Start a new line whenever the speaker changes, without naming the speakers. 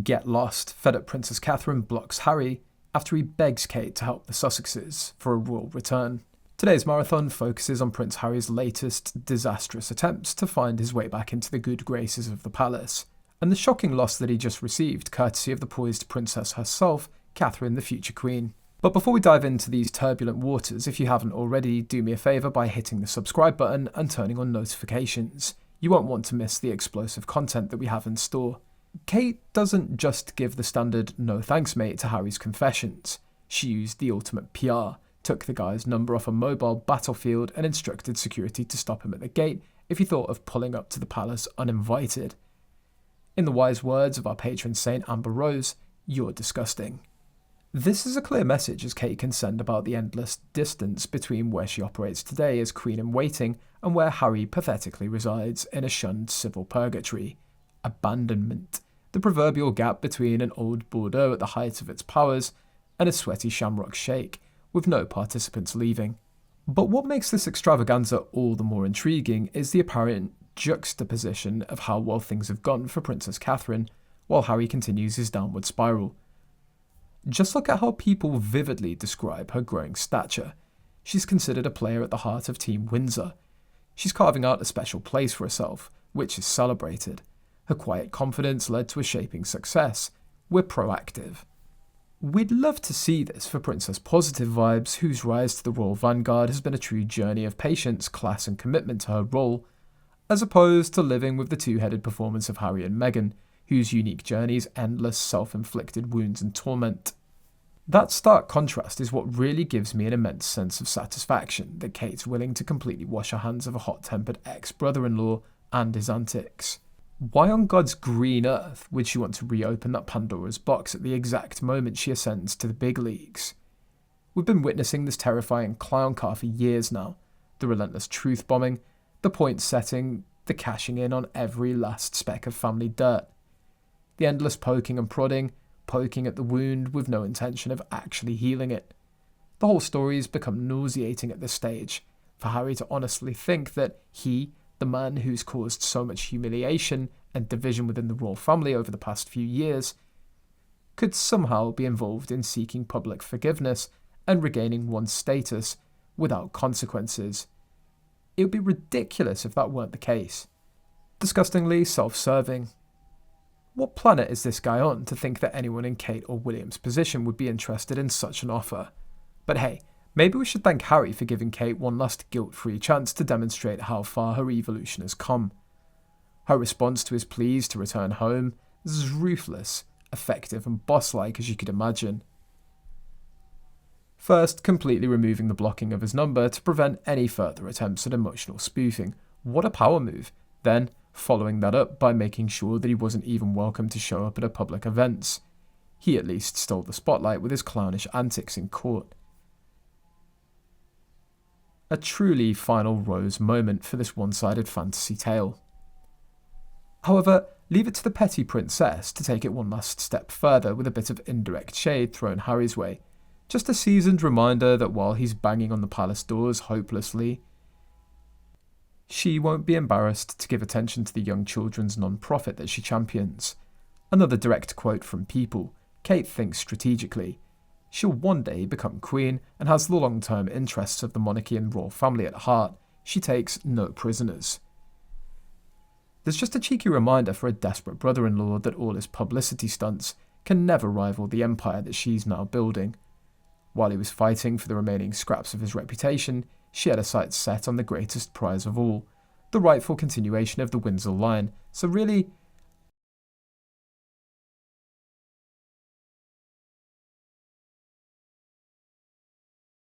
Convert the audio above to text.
Get lost, fed up Princess Catherine blocks Harry after he begs Kate to help the Sussexes for a royal return. Today's marathon focuses on Prince Harry's latest disastrous attempts to find his way back into the good graces of the palace, and the shocking loss that he just received courtesy of the poised princess herself, Catherine the future queen. But before we dive into these turbulent waters, if you haven't already, do me a favour by hitting the subscribe button and turning on notifications. You won't want to miss the explosive content that we have in store. Kate doesn't just give the standard "no thanks mate" to Harry's confessions. She used the ultimate PR, took the guy's number off a mobile battlefield and instructed security to stop him at the gate if he thought of pulling up to the palace uninvited. In the wise words of our patron saint Amber Rose, "You're disgusting." This is a clear message as Kate can send about the endless distance between where she operates today as Queen-in-Waiting and where Harry pathetically resides in a shunned civil purgatory. Abandonment, the proverbial gap between an old Bordeaux at the height of its powers and a sweaty shamrock shake, with no participants leaving. But what makes this extravaganza all the more intriguing is the apparent juxtaposition of how well things have gone for Princess Catherine while Harry continues his downward spiral. Just look at how people vividly describe her growing stature. She's considered a player at the heart of Team Windsor. She's carving out a special place for herself, which is celebrated. Her quiet confidence led to a shaping success. We're proactive. We'd love to see this for Princess Positive Vibes, whose rise to the royal vanguard has been a true journey of patience, class and commitment to her role, as opposed to living with the two-headed performance of Harry and Meghan, whose unique journeys endless self-inflicted wounds and torment. That stark contrast is what really gives me an immense sense of satisfaction that Kate's willing to completely wash her hands of a hot-tempered ex-brother-in-law and his antics. Why on God's green earth would she want to reopen that Pandora's box at the exact moment she ascends to the big leagues? We've been witnessing this terrifying clown car for years now. The relentless truth-bombing, the point-setting, the cashing in on every last speck of family dirt. The endless poking and prodding, poking at the wound with no intention of actually healing it. The whole story's become nauseating at this stage. For Harry to honestly think that he, the man who's caused so much humiliation and division within the royal family over the past few years, could somehow be involved in seeking public forgiveness and regaining one's status without consequences. It would be ridiculous if that weren't the case. Disgustingly self-serving. What planet is this guy on to think that anyone in Kate or William's position would be interested in such an offer? But hey, maybe we should thank Harry for giving Kate one last guilt-free chance to demonstrate how far her evolution has come. Her response to his pleas to return home is as ruthless, effective and boss-like as you could imagine. First, completely removing the blocking of his number to prevent any further attempts at emotional spoofing. What a power move. Then, following that up by making sure that he wasn't even welcome to show up at her public events. He at least stole the spotlight with his clownish antics in court. A truly final rose moment for this one-sided fantasy tale. However, leave it to the petty princess to take it one last step further with a bit of indirect shade thrown Harry's way. Just a seasoned reminder that while he's banging on the palace doors hopelessly, she won't be embarrassed to give attention to the young children's non-profit that she champions. Another direct quote from People, Kate thinks strategically. She'll one day become queen and has the long-term interests of the monarchy and royal family at heart. She takes no prisoners. There's just a cheeky reminder for a desperate brother-in-law that all his publicity stunts can never rival the empire that she's now building. While he was fighting for the remaining scraps of his reputation, she had her sights set on the greatest prize of all, the rightful continuation of the Windsor line, so really,